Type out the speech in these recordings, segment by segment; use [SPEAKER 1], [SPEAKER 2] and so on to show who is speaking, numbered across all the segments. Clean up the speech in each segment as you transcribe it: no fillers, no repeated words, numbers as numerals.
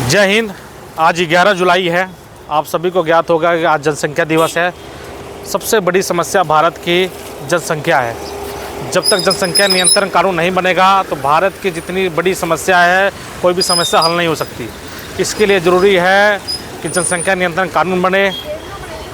[SPEAKER 1] जय हिंद। आज 11 जुलाई है। आप सभी को ज्ञात होगा कि आज जनसंख्या दिवस है। सबसे बड़ी समस्या भारत की जनसंख्या है। जब तक जनसंख्या नियंत्रण कानून नहीं बनेगा तो भारत की जितनी बड़ी समस्या है, कोई भी समस्या हल नहीं हो सकती। इसके लिए ज़रूरी है कि जनसंख्या नियंत्रण कानून बने।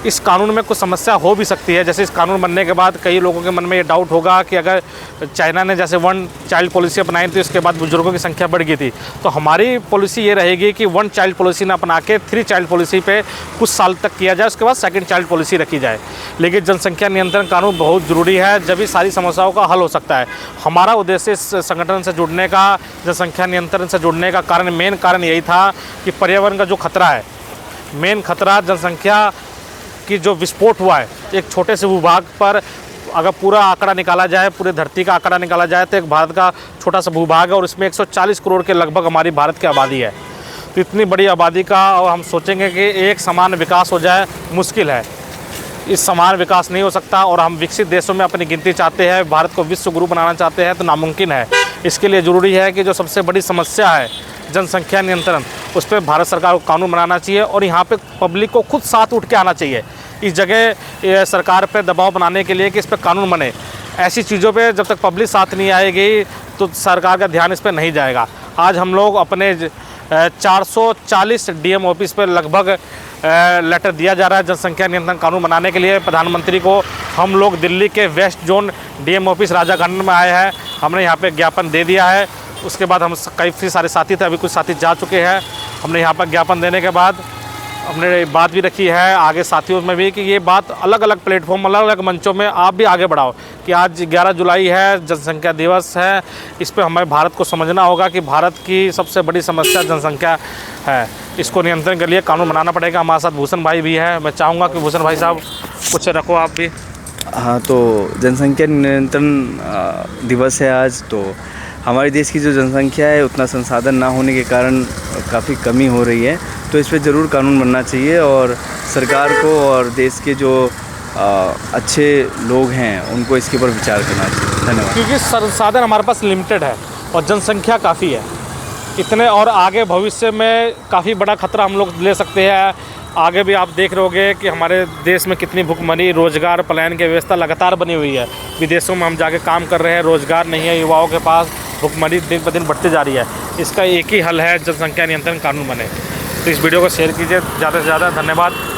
[SPEAKER 1] इस कानून में कुछ समस्या हो भी सकती है। जैसे इस कानून बनने के बाद कई लोगों के मन में ये डाउट होगा कि अगर चाइना ने जैसे 1 चाइल्ड पॉलिसी अपनाई थी, उसके बाद बुजुर्गों की संख्या बढ़ गई थी, तो हमारी पॉलिसी ये रहेगी कि 1 चाइल्ड पॉलिसी ना अपना के 3 चाइल्ड पॉलिसी पे कुछ साल तक किया जाए, उसके बाद 2nd चाइल्ड पॉलिसी रखी जाए। लेकिन जनसंख्या नियंत्रण कानून बहुत ज़रूरी है, जब भी सारी समस्याओं का हल हो सकता है। हमारा उद्देश्य इस संगठन से जुड़ने का, जनसंख्या नियंत्रण से जुड़ने का मेन कारण यही था कि पर्यावरण का जो खतरा है, मेन खतरा जनसंख्या कि जो विस्फोट हुआ है एक छोटे से भूभाग पर, अगर पूरा आंकड़ा निकाला जाए, पूरे धरती का आंकड़ा निकाला जाए तो एक भारत का छोटा सा भूभाग है और इसमें 140 करोड़ के लगभग हमारी भारत की आबादी है। तो इतनी बड़ी आबादी का और हम सोचेंगे कि एक समान विकास हो जाए, मुश्किल है। इस समान विकास नहीं हो सकता और हम विकसित देशों में अपनी गिनती चाहते हैं, भारत को विश्व गुरु बनाना चाहते हैं तो नामुमकिन है। इसके लिए ज़रूरी है कि जो सबसे बड़ी समस्या है जनसंख्या नियंत्रण, उस पर भारत सरकार को कानून बनाना चाहिए और यहाँ पे पब्लिक को खुद साथ उठ के आना चाहिए। इस जगह सरकार पे दबाव बनाने के लिए कि इस पर कानून बने, ऐसी चीज़ों पे जब तक पब्लिक साथ नहीं आएगी तो सरकार का ध्यान इस पर नहीं जाएगा। आज हम लोग अपने 440 डीएम ऑफिस पर लगभग लेटर दिया जा रहा है जनसंख्या नियंत्रण कानून बनाने के लिए। प्रधानमंत्री को हम लोग दिल्ली के वेस्ट जोन डीएम ऑफिस राजा गार्डन में आए हैं, हमने यहाँ पे ज्ञापन दे दिया है। उसके बाद हम कई सारे साथी थे, अभी कुछ साथी जा चुके हैं। हमने यहाँ पर ज्ञापन देने के बाद हमने बात भी रखी है आगे साथियों में भी कि ये बात अलग अलग प्लेटफॉर्म, अलग अलग मंचों में आप भी आगे बढ़ाओ कि आज 11 जुलाई है, जनसंख्या दिवस है। इस पे हमें भारत को समझना होगा कि भारत की सबसे बड़ी समस्या जनसंख्या है। इसको नियंत्रण के लिए कानून बनाना पड़ेगा। हमारे साथ भूषण भाई भी हैं। मैं चाहूँगा कि भूषण भाई साहब कुछ रखो आप भी।
[SPEAKER 2] हाँ, तो जनसंख्या नियंत्रण दिवस है आज। तो हमारे देश की जो जनसंख्या है, उतना संसाधन ना होने के कारण काफ़ी कमी हो रही है। तो इस पर ज़रूर कानून बनना चाहिए और सरकार को और देश के जो अच्छे लोग हैं उनको इसके ऊपर विचार करना चाहिए। धन्यवाद।
[SPEAKER 1] क्योंकि संसाधन हमारे पास लिमिटेड है और जनसंख्या काफ़ी है इतने, और आगे भविष्य में काफ़ी बड़ा खतरा हम लोग ले सकते हैं। आगे भी आप देख रहे होंगे कि हमारे देश में कितनी भुखमरी, रोज़गार पलायन की व्यवस्था लगातार बनी हुई है। विदेशों में हम जाके काम कर रहे हैं, रोज़गार नहीं है युवाओं के पास, भुखमरी दिन ब दिन बढ़ती जा रही है। इसका एक ही हल है, जनसंख्या नियंत्रण कानून बने। तो इस वीडियो को शेयर कीजिए ज़्यादा से ज़्यादा। धन्यवाद।